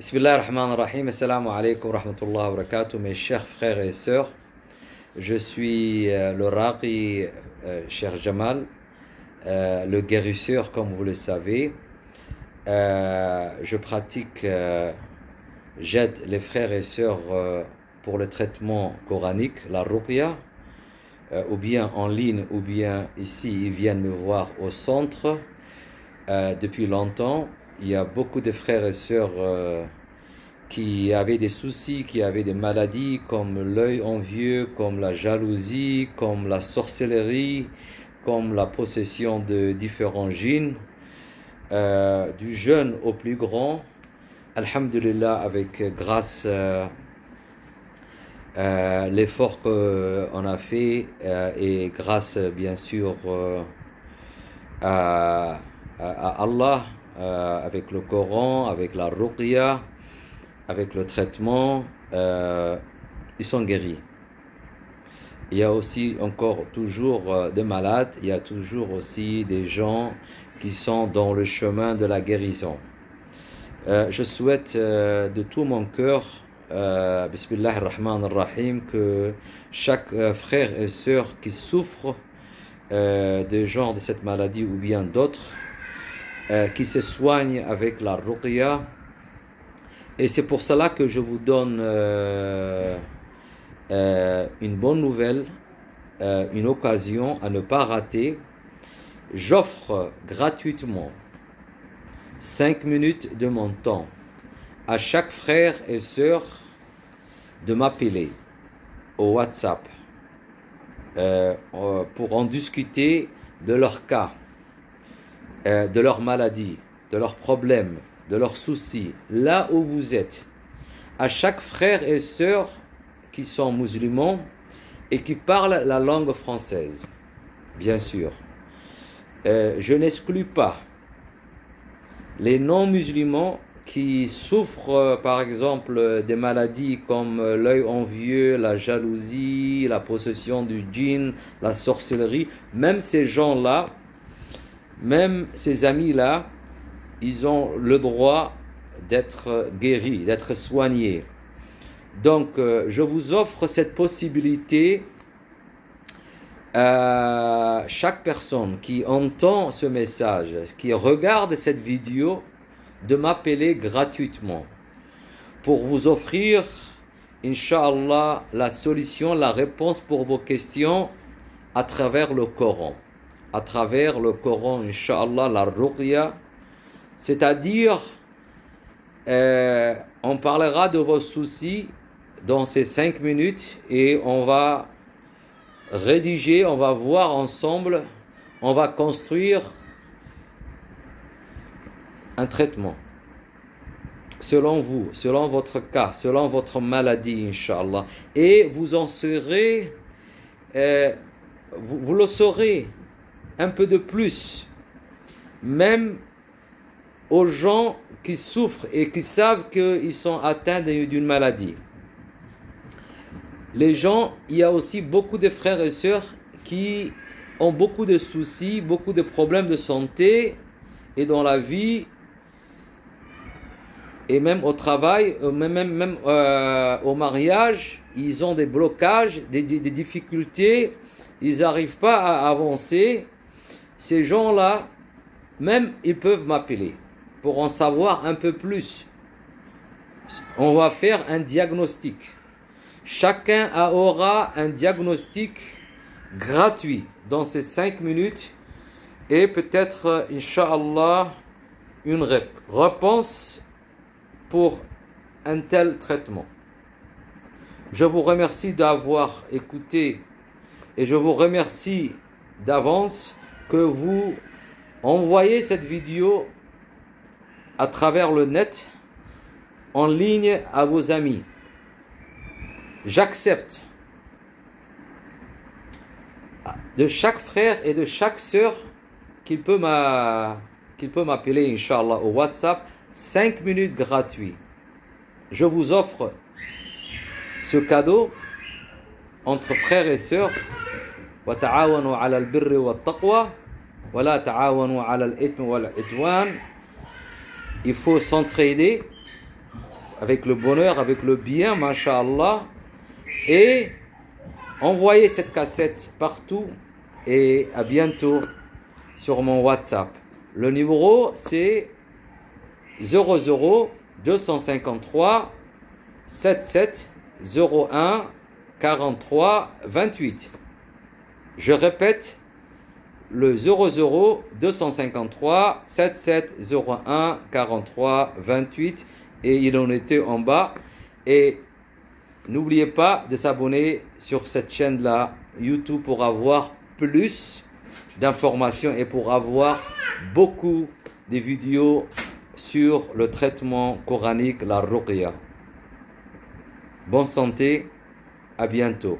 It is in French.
Bismillah ar-Rahman ar-Rahim, assalamu alaikum wa rahmatullahi wa barakatuh, mes chers frères et sœurs. Je suis le Raqi, cher Jamal, le guérisseur comme vous le savez. Je pratique, j'aide les frères et sœurs pour le traitement coranique, la ruqya, ou bien en ligne, ou bien ici, ils viennent me voir au centre depuis longtemps. Il y a beaucoup de frères et sœurs qui avaient des soucis, qui avaient des maladies comme l'œil envieux, comme la jalousie, comme la sorcellerie, comme la possession de différents djinns, du jeune au plus grand. Alhamdulillah, avec grâce l'effort qu'on a fait et grâce bien sûr à Allah, avec le Coran, avec la ruqya, avec le traitement, ils sont guéris. Il y a aussi encore toujours des malades, il y a toujours aussi des gens qui sont dans le chemin de la guérison. Je souhaite de tout mon cœur, Bismillah ar-Rahman ar-Rahim, que chaque frère et sœur qui souffre de genre de cette maladie ou bien d'autres, qui se soignent avec la ruqya. Et c'est pour cela que je vous donne une bonne nouvelle, une occasion à ne pas rater. J'offre gratuitement 5 minutes de mon temps à chaque frère et sœur de m'appeler au WhatsApp pour en discuter de leur cas, de leur maladie, de leurs problèmes, de leurs soucis, là où vous êtes. À chaque frère et sœur qui sont musulmans et qui parlent la langue française, bien sûr. Je n'exclus pas les non-musulmans qui souffrent par exemple des maladies comme l'œil envieux, la jalousie, la possession du djinn, la sorcellerie. Même ces gens-là, même ces amis-là, ils ont le droit d'être guéris, d'être soignés. Donc, je vous offre cette possibilité à chaque personne qui entend ce message, qui regarde cette vidéo, de m'appeler gratuitement pour vous offrir, Inch'Allah, la solution, la réponse pour vos questions à travers le Coran. À travers le Coran, Inch'Allah, la ruqya. C'est-à-dire, on parlera de vos soucis dans ces 5 minutes et on va rédiger, on va voir ensemble, on va construire un traitement selon vous, selon votre cas, selon votre maladie, Inch'Allah. Et vous en serez, vous le saurez un peu de plus, même aux gens qui souffrent et qui savent qu'ils sont atteints d'une maladie. Les gens, il y a aussi beaucoup de frères et sœurs qui ont beaucoup de soucis, beaucoup de problèmes de santé et dans la vie et même au travail, même au mariage, ils ont des blocages, des difficultés, ils n'arrivent pas à avancer. Ces gens-là, même ils peuvent m'appeler pour en savoir un peu plus. On va faire un diagnostic. Chacun aura un diagnostic gratuit dans ces 5 minutes et peut-être, Inch'Allah, une réponse pour un tel traitement. Je vous remercie d'avoir écouté et je vous remercie d'avance que vous envoyez cette vidéo à travers le net en ligne à vos amis. J'accepte de chaque frère et de chaque sœur qu'il peut m'appeler, Inch'Allah, au WhatsApp, 5 minutes gratuits. Je vous offre ce cadeau entre frères et sœurs. Wa ta'awanu 'ala al-birri wa at-taqwa wa la ta'awanu 'ala al-ithmi wal 'udwan. Il faut s'entraider avec le bonheur, avec le bien, masha'Allah, et envoyez cette cassette partout, et à bientôt sur mon WhatsApp. Le numéro c'est 00 253 77 01 43 28. Je répète, le 00 253 77 01 43 28, et il en était en bas. Et n'oubliez pas de s'abonner sur cette chaîne-là, YouTube, pour avoir plus d'informations et pour avoir beaucoup de vidéos sur le traitement coranique, la ruqya. Bonne santé, à bientôt.